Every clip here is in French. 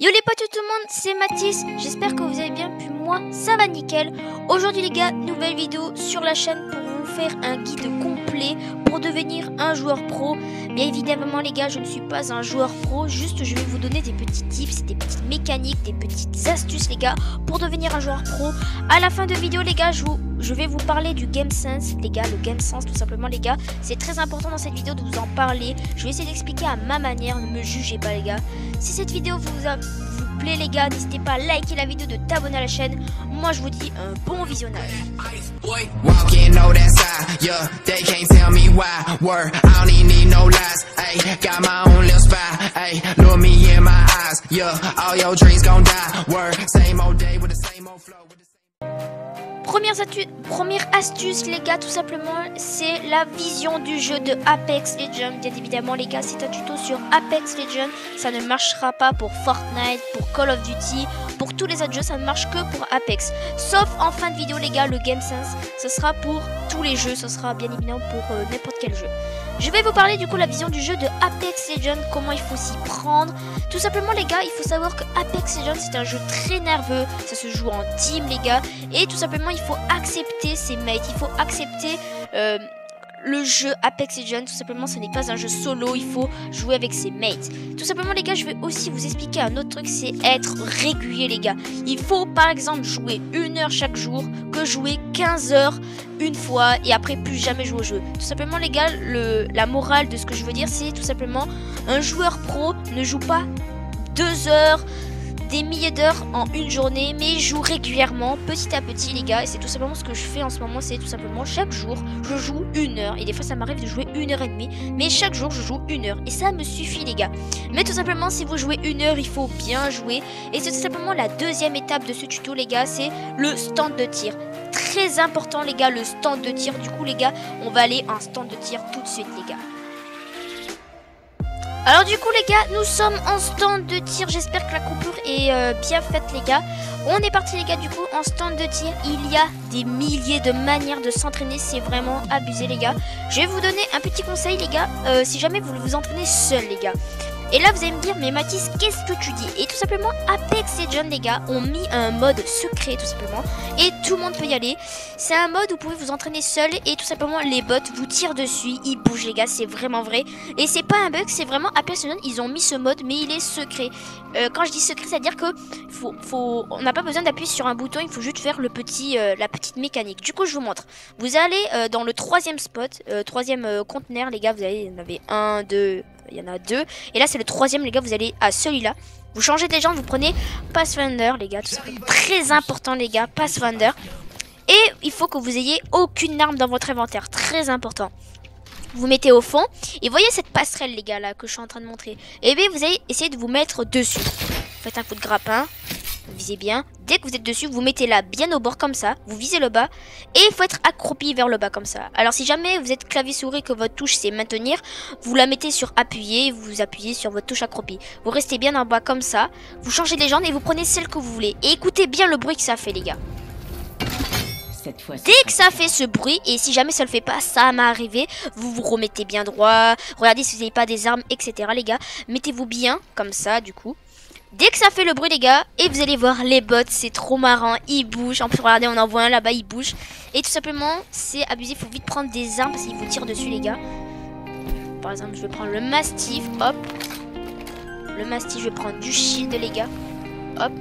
Yo les potes tout le monde, c'est Mathis, j'espère que vous allez bien, puis moi ça va nickel. Aujourd'hui les gars, nouvelle vidéo sur la chaîne pour vous faire un guide complet pour devenir un joueur pro. Bien évidemment les gars, je ne suis pas un joueur pro, juste je vais vous donner des petits tips, des petites mécaniques, des petites astuces les gars pour devenir un joueur pro. À la fin de vidéo les gars, je vais vous parler du Game Sense les gars, le Game Sense tout simplement les gars. C'est très important dans cette vidéo de vous en parler, je vais essayer d'expliquer à ma manière, ne me jugez pas les gars. Si cette vidéo vous plaît les gars, n'hésitez pas à liker la vidéo, de t'abonner à la chaîne. Moi je vous dis un bon visionnage. Première astuce les gars, tout simplement c'est la vision du jeu de Apex Legends. Bien évidemment les gars, c'est un tuto sur Apex Legends, ça ne marchera pas pour Fortnite, pour Call of Duty, pour tous les autres jeux, ça ne marche que pour Apex. Sauf en fin de vidéo les gars, le Game Sense, ce sera pour tous les jeux, ce sera bien évidemment pour n'importe quel jeu. Je vais vous parler du coup la vision du jeu de Apex Legends, comment il faut s'y prendre. Tout simplement les gars, il faut savoir que Apex Legends c'est un jeu très nerveux, ça se joue en team les gars, et tout simplement il faut accepter ses mates, il faut accepter le jeu Apex Legends, tout simplement ce n'est pas un jeu solo, il faut jouer avec ses mates. Tout simplement les gars, je vais aussi vous expliquer un autre truc, c'est être régulier les gars. Il faut par exemple jouer 1 heure chaque jour, que jouer 15 heures une fois et après plus jamais jouer au jeu. Tout simplement les gars, la morale de ce que je veux dire c'est tout simplement un joueur pro ne joue pas 2 heures, des milliers d'heures en une journée, mais joue régulièrement, petit à petit les gars, et c'est tout simplement ce que je fais en ce moment, c'est tout simplement chaque jour je joue 1 heure, et des fois ça m'arrive de jouer 1 heure et demie, mais chaque jour je joue 1 heure, et ça me suffit les gars. Mais tout simplement si vous jouez 1 heure, il faut bien jouer, et c'est tout simplement la deuxième étape de ce tuto les gars, c'est le stand de tir. Très important les gars, le stand de tir. Du coup les gars, on va aller en stand de tir tout de suite les gars. Alors du coup les gars, nous sommes en stand de tir, j'espère que la coupure est bien faite les gars. On est parti les gars du coup en stand de tir, il y a des milliers de manières de s'entraîner, c'est vraiment abusé les gars. Je vais vous donner un petit conseil les gars, si jamais vous vous entraînez seul les gars. Et là vous allez me dire, mais Mathis qu'est-ce que tu dis? Et tout simplement Apex Legends les gars ont mis un mode secret tout simplement, et tout le monde peut y aller. C'est un mode où vous pouvez vous entraîner seul, et tout simplement les bots vous tirent dessus, ils bougent les gars, c'est vraiment vrai. Et c'est pas un bug, c'est vraiment Apex Legends, ils ont mis ce mode mais il est secret. Quand je dis secret, c'est à dire que on n'a pas besoin d'appuyer sur un bouton, il faut juste faire la petite mécanique. Du coup je vous montre, vous allez dans le troisième spot, troisième conteneur les gars, vous allez, il y en avait 1, 2, il y en a 2, et là c'est le troisième les gars, vous allez à celui-là, vous changez de légende, vous prenez Pathfinder les gars, c'est très important les gars, Pathfinder, et il faut que vous ayez aucune arme dans votre inventaire, très important. Vous mettez au fond, et voyez cette passerelle les gars là que je suis en train de montrer, et bien vous allez essayer de vous mettre dessus, faites un coup de grappin, vous visez bien, dès que vous êtes dessus, vous mettez là bien au bord comme ça, vous visez le bas, et il faut être accroupi vers le bas comme ça. Alors si jamais vous êtes clavier souris que votre touche c'est maintenir, vous la mettez sur appuyer, vous appuyez sur votre touche accroupi. Vous restez bien en bas comme ça, vous changez de légende et vous prenez celle que vous voulez. Et écoutez bien le bruit que ça fait les gars. Dès que ça fait ce bruit, et si jamais ça le fait pas, ça m'est arrivé, vous vous remettez bien droit, regardez si vous n'avez pas des armes, etc. les gars, mettez-vous bien comme ça du coup. Dès que ça fait le bruit les gars, et vous allez voir les bots, c'est trop marrant, ils bougent. En plus regardez, on en voit un là-bas, il bouge. Et tout simplement, c'est abusé, il faut vite prendre des armes parce qu'ils vous tirent dessus les gars. Par exemple, je vais prendre le Mastiff, hop. Le Mastiff, je vais prendre du shield les gars, hop.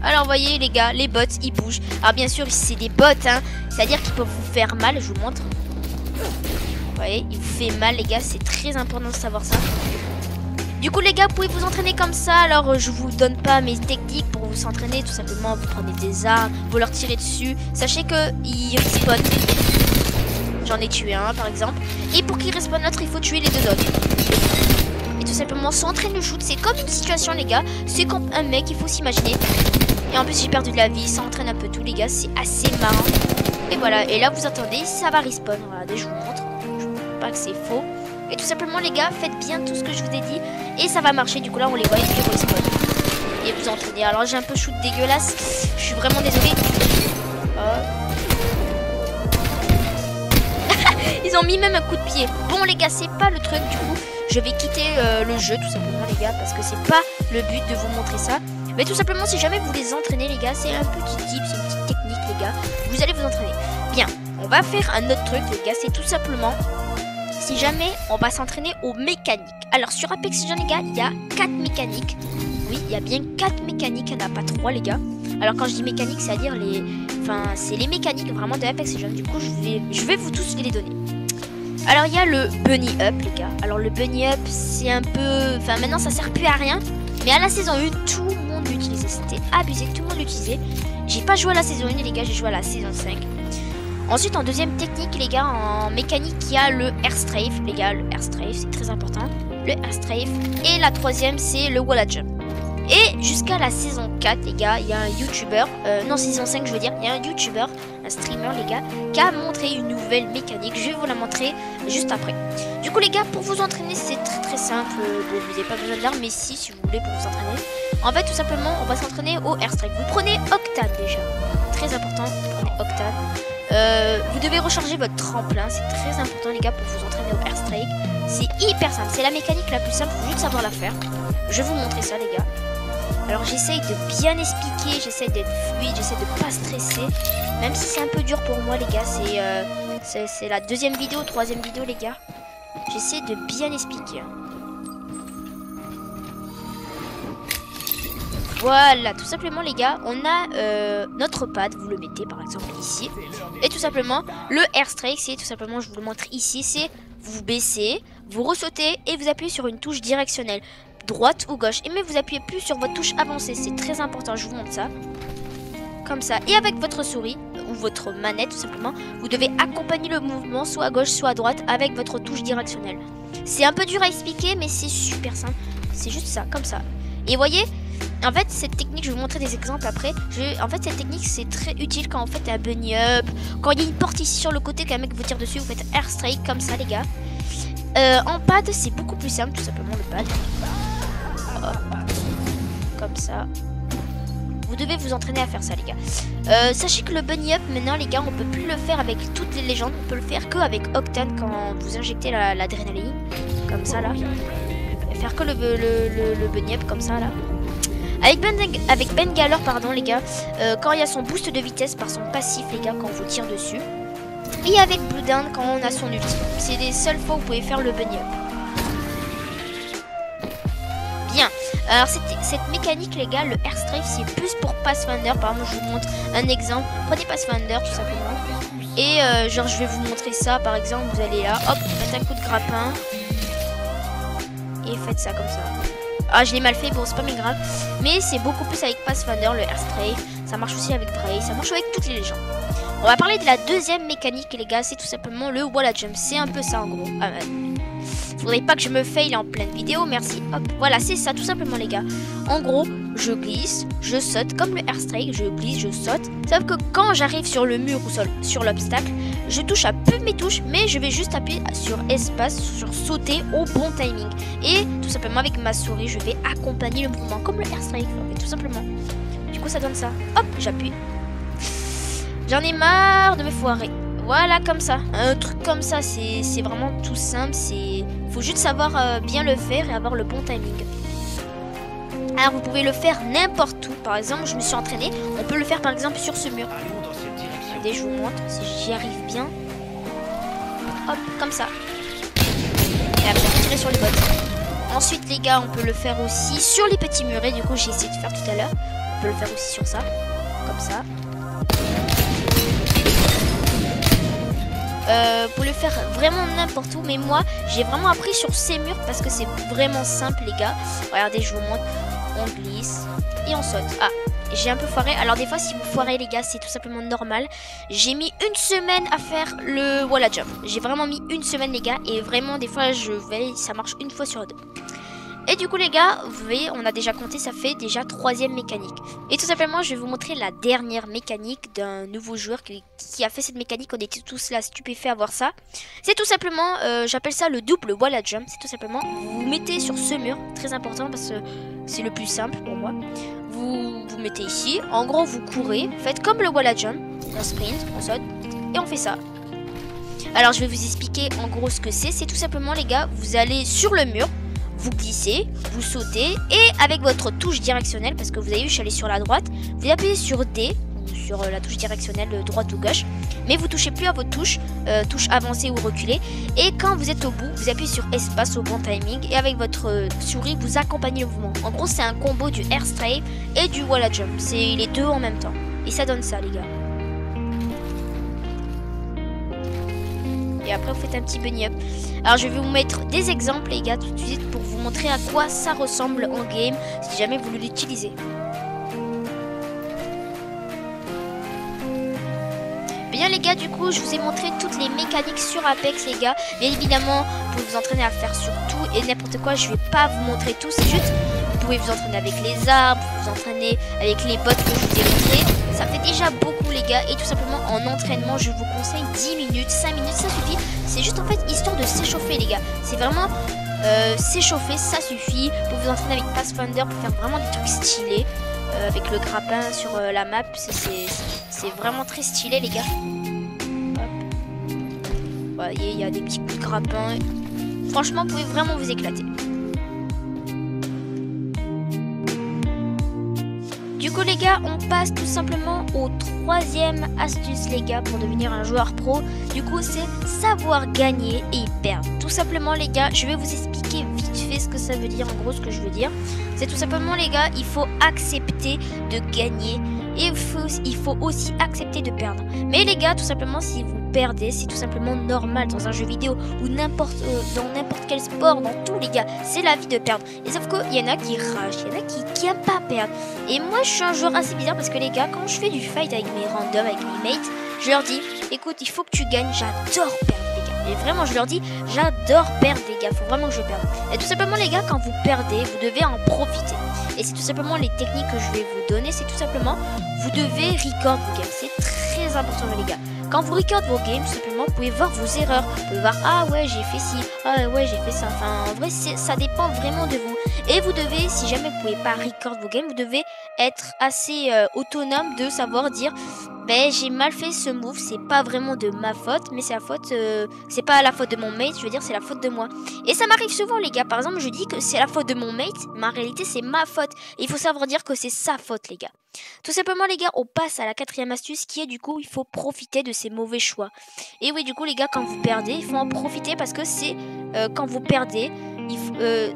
Alors vous voyez les gars, les bots, ils bougent. Alors bien sûr, c'est des bots, hein, c'est-à-dire qu'ils peuvent vous faire mal, je vous montre. Vous voyez, il vous fait mal les gars, c'est très important de savoir ça. Du coup les gars, vous pouvez vous entraîner comme ça. Alors je vous donne pas mes techniques pour vous s'entraîner. Tout simplement, vous prenez des armes, vous leur tirez dessus. Sachez que ils respawnent. J'en ai tué un par exemple. Et pour qu'il respawn l'autre, il faut tuer les 2 autres. Et tout simplement, s'entraîner le shoot, c'est comme une situation les gars. C'est comme un mec, il faut s'imaginer. Et en plus j'ai perdu de la vie, ça entraîne un peu tout les gars, c'est assez marrant. Et voilà, et là vous attendez, ça va respawn. Regardez, je vous montre. Pas que c'est faux. Et tout simplement les gars, faites bien tout ce que je vous ai dit et ça va marcher. Du coup là on les voit, ils respawn et vous entraînez. Alors j'ai un peu shoot dégueulasse, je suis vraiment désolée. Ils ont mis même un coup de pied. Bon les gars, c'est pas le truc. Du coup, je vais quitter le jeu tout simplement les gars, parce que c'est pas le but de vous montrer ça. Mais tout simplement, si jamais vous les entraînez les gars, c'est un petit tip, c'est une petite technique les gars. Vous allez vous entraîner. Bien, on va faire un autre truc les gars, c'est tout simplement, si jamais on va s'entraîner aux mécaniques. Alors sur Apex Legends les gars, il y a 4 mécaniques. Oui, il y a bien 4 mécaniques, il n'y en a pas 3 les gars. Alors quand je dis mécanique, c'est-à-dire les... Enfin, c'est les mécaniques vraiment de Apex Legends. Du coup, je vais vous tous les donner. Alors il y a le Bunny Up les gars. Alors le Bunny Up, c'est un peu... Enfin maintenant ça sert plus à rien. Mais à la saison 1, tout le monde l'utilisait. C'était abusé, tout le monde l'utilisait. J'ai pas joué à la saison 1 les gars, j'ai joué à la saison 5. Ensuite en deuxième technique les gars, en mécanique, il y a le Air Strafe les gars. Le Air Strafe, c'est très important. Le Air Strafe. Et la troisième, c'est le Wall Jump. Et jusqu'à la saison 4 les gars, il y a un YouTuber, non saison 5 je veux dire, il y a un YouTuber, un streamer les gars, qui a montré une nouvelle mécanique. Je vais vous la montrer juste après. Du coup les gars, pour vous entraîner c'est très simple. Bon, vous n'avez pas besoin d'armes, mais si vous voulez pour vous entraîner. En fait tout simplement on va s'entraîner au Airstrike. Vous prenez Octane déjà, très important, vous prenez Octane. Vous devez recharger votre tremplin, c'est très important les gars pour vous entraîner au Airstrike. C'est hyper simple, c'est la mécanique la plus simple, faut juste savoir la faire. Je vais vous montrer ça les gars. Alors j'essaye de bien expliquer, j'essaye d'être fluide, j'essaie de pas stresser. Même si c'est un peu dur pour moi les gars, c'est la deuxième vidéo, troisième vidéo les gars. J'essaie de bien expliquer. Voilà, tout simplement les gars, on a notre pad, vous le mettez par exemple ici. Et tout simplement, le Airstrike, c'est tout simplement, je vous le montre ici, c'est vous baissez, vous ressautez et vous appuyez sur une touche directionnelle. Droite ou gauche, et mais vous appuyez plus sur votre touche avancée, c'est très important, je vous montre ça. Comme ça, et avec votre souris ou votre manette tout simplement, vous devez accompagner le mouvement soit à gauche soit à droite avec votre touche directionnelle. C'est un peu dur à expliquer mais c'est super simple, c'est juste ça, comme ça. Et voyez, en fait cette technique, je vais vous montrer des exemples après. En fait cette technique c'est très utile quand vous faites un bunny up, quand il y a une porte ici sur le côté qu'un mec vous tire dessus, vous faites air strike comme ça les gars. En pad c'est beaucoup plus simple, tout simplement le pad. Hop. Comme ça. Vous devez vous entraîner à faire ça les gars. Sachez que le bunny up maintenant les gars, on peut plus le faire avec toutes les légendes, on peut le faire que avec Octane quand vous injectez l'adrénaline. Comme ça là. Faire que le bunny up comme ça là. Avec Bengaler pardon les gars, quand il y a son boost de vitesse par son passif les gars, quand on vous tire dessus. Et avec Blue Down quand on a son ulti. C'est les seules fois où vous pouvez faire le bunny up. Bien, alors cette mécanique les gars, le Airstrike c'est plus pour Pathfinder. Par exemple je vous montre un exemple, prenez Pathfinder tout simplement. Et genre je vais vous montrer ça par exemple, vous allez là, hop, faites un coup de grappin. Et faites ça comme ça. Ah je l'ai mal fait, bon c'est pas bien grave. Mais c'est beaucoup plus avec Pathfinder, le Airstrike. Ça marche aussi avec Bray, ça marche avec toutes les légendes. On va parler de la deuxième mécanique les gars, c'est tout simplement le Wall Jump. C'est un peu ça en gros. Faudrait pas que je me fail en pleine vidéo, merci. Hop, voilà, c'est ça tout simplement les gars. En gros, je glisse, je saute comme le Airstrike, je glisse, je saute. Sauf que quand j'arrive sur le mur ou sur l'obstacle, je touche à peu mes touches, mais je vais juste appuyer sur espace, sur sauter au bon timing. Et tout simplement avec ma souris, je vais accompagner le mouvement comme le Airstrike, tout simplement. Du coup, ça donne ça. Hop, j'appuie. J'en ai marre de me foirer. Voilà, comme ça. Un truc comme ça, c'est vraiment tout simple. Faut juste savoir bien le faire et avoir le bon timing. Alors, vous pouvez le faire n'importe où. Par exemple, je me suis entraînée. On peut le faire par exemple sur ce mur. Regardez, je vous montre si j'y arrive bien. Hop, comme ça. Et après, on tirer sur les bottes. Ensuite, les gars, on peut le faire aussi sur les petits murets. Du coup, j'ai essayé de faire tout à l'heure. On peut le faire aussi sur ça. Comme ça. Pour le faire vraiment n'importe où, mais moi j'ai vraiment appris sur ces murs parce que c'est vraiment simple les gars. Regardez, je vous montre, on glisse et on saute. Ah, j'ai un peu foiré, alors des fois si vous foirez les gars c'est tout simplement normal. J'ai mis une semaine à faire le Wall Jump, j'ai vraiment mis une semaine les gars, et vraiment des fois ça marche une fois sur deux. Et du coup les gars, vous voyez, on a déjà compté, ça fait déjà troisième mécanique. Et tout simplement, je vais vous montrer la dernière mécanique d'un nouveau joueur qui a fait cette mécanique. On était tous là stupéfaits à voir ça. C'est tout simplement, j'appelle ça le double Wall Jump. C'est tout simplement, vous vous mettez sur ce mur, très important parce que c'est le plus simple pour moi. Vous vous mettez ici, en gros vous courez, faites comme le Wall Jump, on sprint, on saute, et on fait ça. Alors je vais vous expliquer en gros ce que c'est. C'est tout simplement les gars, vous allez sur le mur, vous glissez, vous sautez et avec votre touche directionnelle, parce que vous avez vu je suis allé sur la droite, vous appuyez sur D, sur la touche directionnelle droite ou gauche, mais vous touchez plus à votre touche, touche avancée ou reculée, et quand vous êtes au bout, vous appuyez sur espace au bon timing et avec votre souris vous accompagnez le mouvement. En gros c'est un combo du air strafe et du wall jump, c'est les deux en même temps et ça donne ça les gars. Et après vous faites un petit bunny up. Alors je vais vous mettre des exemples les gars tout de suite pour vous montrer à quoi ça ressemble en game si jamais vous voulez l'utiliser. Bien les gars, du coup je vous ai montré toutes les mécaniques sur Apex les gars. Bien évidemment vous pouvez vous entraîner à faire sur tout et n'importe quoi. Je vais pas vous montrer tout, c'est juste vous pouvez vous entraîner avec les arbres, vous entraîner avec les bots que je vous ai montré. Ça fait déjà beaucoup les gars et tout simplement en entraînement je vous conseille 10 minutes, 5 minutes ça suffit. C'est juste en fait histoire de s'échauffer les gars. C'est vraiment s'échauffer, ça suffit. Vous pouvez vous entraîner avec Pathfinder pour faire vraiment des trucs stylés. Avec le grappin sur la map, c'est vraiment très stylé les gars. Vous voyez, il y a des petits coups de grappin. Franchement, vous pouvez vraiment vous éclater. Du coup les gars, on passe tout simplement au troisième astuce les gars pour devenir un joueur pro. Du coup c'est savoir gagner et perdre. Tout simplement les gars, je vais vous expliquer vite fait ce que ça veut dire. En gros ce que je veux dire, c'est tout simplement les gars, il faut accepter de gagner et il faut aussi accepter de perdre. Mais les gars, tout simplement si vous perdez, c'est tout simplement normal dans un jeu vidéo ou dans n'importe quel sport, dans tous les gars, c'est la vie de perdre. Et sauf qu'il y en a qui ragent, il y en a qui aiment pas perdre. Et moi je suis un joueur assez bizarre parce que les gars, quand je fais du fight avec mes randoms, avec mes mates, je leur dis écoute, il faut que tu gagnes, j'adore perdre les gars. Et vraiment je leur dis j'adore perdre les gars, faut vraiment que je perde. Et tout simplement les gars, quand vous perdez, vous devez en profiter. Et c'est tout simplement les techniques que je vais vous donner, c'est tout simplement vous devez record vos games, c'est très important les gars. Quand vous record vos games, tout simplement, vous pouvez voir vos erreurs. Vous pouvez voir, ah ouais, j'ai fait ci, ah ouais, j'ai fait ça. Enfin, en vrai, ça dépend vraiment de vous. Et vous devez, si jamais vous pouvez pas record vos games, vous devez être assez autonome de savoir dire, ben j'ai mal fait ce move, c'est pas vraiment de ma faute, mais c'est la faute, c'est pas la faute de mon mate, je veux dire, c'est la faute de moi. Et ça m'arrive souvent, les gars. Par exemple, je dis que c'est la faute de mon mate, mais en réalité, c'est ma faute. Et il faut savoir dire que c'est sa faute, les gars. Tout simplement les gars, on passe à la quatrième astuce qui est du coup il faut profiter de ces mauvais choix. Et oui du coup les gars, quand vous perdez, il faut en profiter parce que c'est quand vous perdez,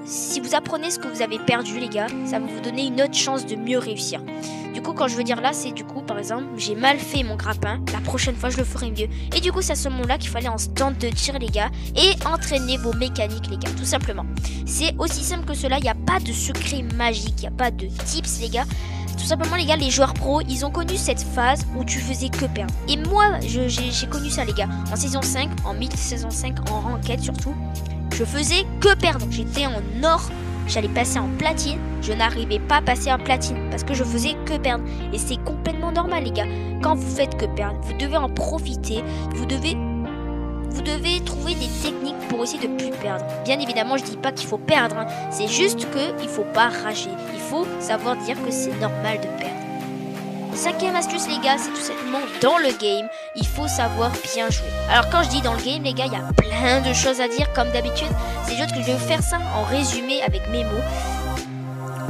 si vous apprenez ce que vous avez perdu les gars, ça va vous donner une autre chance de mieux réussir. Du coup quand je veux dire là, c'est du coup par exemple j'ai mal fait mon grappin, la prochaine fois je le ferai mieux. Et du coup c'est à ce moment là qu'il fallait en stand de tir les gars et entraîner vos mécaniques les gars, tout simplement. C'est aussi simple que cela, il n'y a pas de secret magique, il n'y a pas de tips les gars. Tout simplement les gars, les joueurs pros, ils ont connu cette phase où tu faisais que perdre. Et moi, j'ai connu ça les gars. En saison 5, en mid-saison 5, en ranked surtout, je faisais que perdre. J'étais en or, j'allais passer en platine. Je n'arrivais pas à passer en platine parce que je faisais que perdre. Et c'est complètement normal les gars. Quand vous faites que perdre, vous devez en profiter. Vous devez trouver des techniques pour essayer de plus perdre. Bien évidemment, je dis pas qu'il faut perdre, hein. C'est juste qu'il faut pas rager. Il faut savoir dire que c'est normal de perdre. Cinquième astuce les gars, c'est tout simplement dans le game, il faut savoir bien jouer. Alors quand je dis dans le game les gars, il y a plein de choses à dire comme d'habitude. C'est juste que je vais vous faire ça en résumé avec mes mots.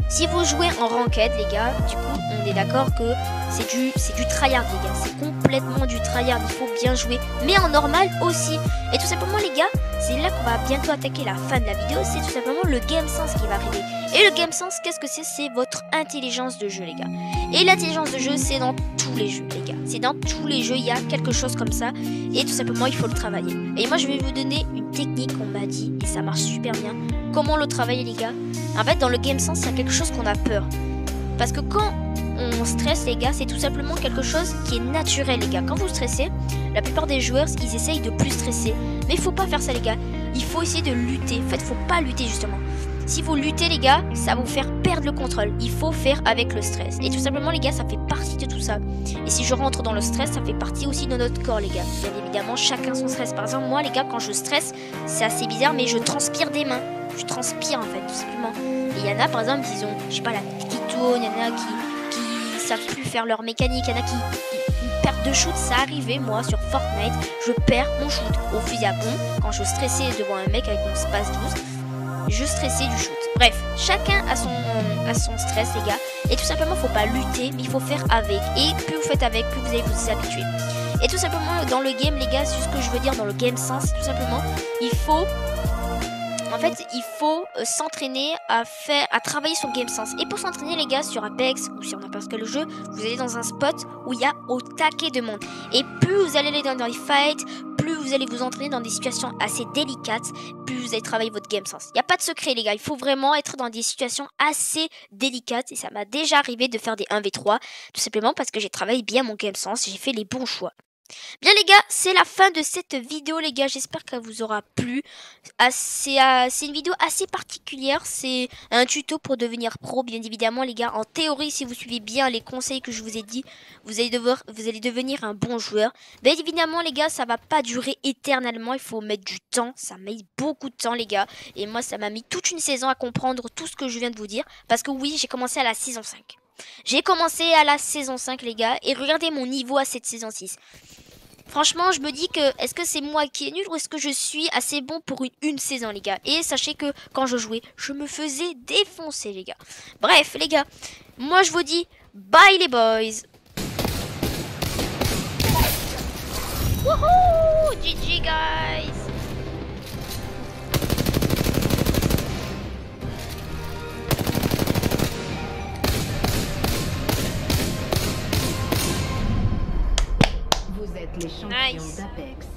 Si vous jouez en ranked les gars, du coup on est d'accord que c'est du tryhard les gars, c'est complètement du tryhard, il faut bien jouer, mais en normal aussi. Et tout simplement les gars, c'est là qu'on va bientôt attaquer la fin de la vidéo, c'est tout simplement le game sense qui va arriver. Et le game sense, qu'est-ce que c'est? C'est votre intelligence de jeu les gars. Et l'intelligence de jeu, c'est dans tous les jeux les gars, c'est dans tous les jeux, il y a quelque chose comme ça, et tout simplement il faut le travailler. Et moi je vais vous donner une technique qu'on m'a dit, et ça marche super bien. Comment le travailler les gars? En fait dans le game sense, il y a quelque chose qu'on a peur. Parce que quand on stresse les gars, c'est tout simplement quelque chose qui est naturel les gars. Quand vous stressez, la plupart des joueurs, ils essayent de plus stresser. Mais il faut pas faire ça les gars. Il faut essayer de lutter. En fait, il faut pas lutter justement. Si vous luttez les gars, ça va vous faire perdre le contrôle. Il faut faire avec le stress. Et tout simplement les gars, ça fait partie de tout ça. Et si je rentre dans le stress, ça fait partie aussi de notre corps les gars. Bien évidemment, chacun son stress. Par exemple, moi les gars, quand je stresse, c'est assez bizarre, mais je transpire des mains. Je transpire en fait, tout simplement. Et il y en a par exemple, ils ont, je sais pas, la tête qui tourne, il y en a qui savent plus faire leur mécanique, il y en a qui perte de shoot, ça arrivait moi sur Fortnite, je perds mon shoot au fusil à pompe quand je stressais devant un mec avec mon space 12. Je stressais du shoot. Bref, chacun a son stress les gars. Et tout simplement faut pas lutter, mais il faut faire avec. Et plus vous faites avec, plus vous allez vous habituer. Et tout simplement dans le game les gars, c'est ce que je veux dire dans le game sens, tout simplement, il faut s'entraîner à travailler son game sense. Et pour s'entraîner les gars sur Apex ou sur n'importe quel jeu, vous allez dans un spot où il y a au taquet de monde. Et plus vous allez aller dans les fights, plus vous allez vous entraîner dans des situations assez délicates, plus vous allez travailler votre game sense. Il n'y a pas de secret les gars, il faut vraiment être dans des situations assez délicates. Et ça m'a déjà arrivé de faire des 1v3, tout simplement parce que j'ai travaillé bien mon game sense, j'ai fait les bons choix. Bien les gars, c'est la fin de cette vidéo les gars, j'espère qu'elle vous aura plu. C'est une vidéo assez particulière, c'est un tuto pour devenir pro bien évidemment les gars. En théorie, si vous suivez bien les conseils que je vous ai dit, vous allez devenir un bon joueur. Bien évidemment les gars, ça va pas durer éternellement, il faut mettre du temps, ça met beaucoup de temps les gars. Et moi ça m'a mis toute une saison à comprendre tout ce que je viens de vous dire, parce que oui, j'ai commencé à la saison 5. J'ai commencé à la saison 5 les gars, et regardez mon niveau à cette saison 6. Franchement, je me dis que est-ce que c'est moi qui est nul ou est-ce que je suis assez bon pour une saison les gars. Et sachez que quand je jouais, je me faisais défoncer les gars. Bref les gars, moi je vous dis bye les boys. Wouhou, GG guys. Vous êtes les champions d'Apex.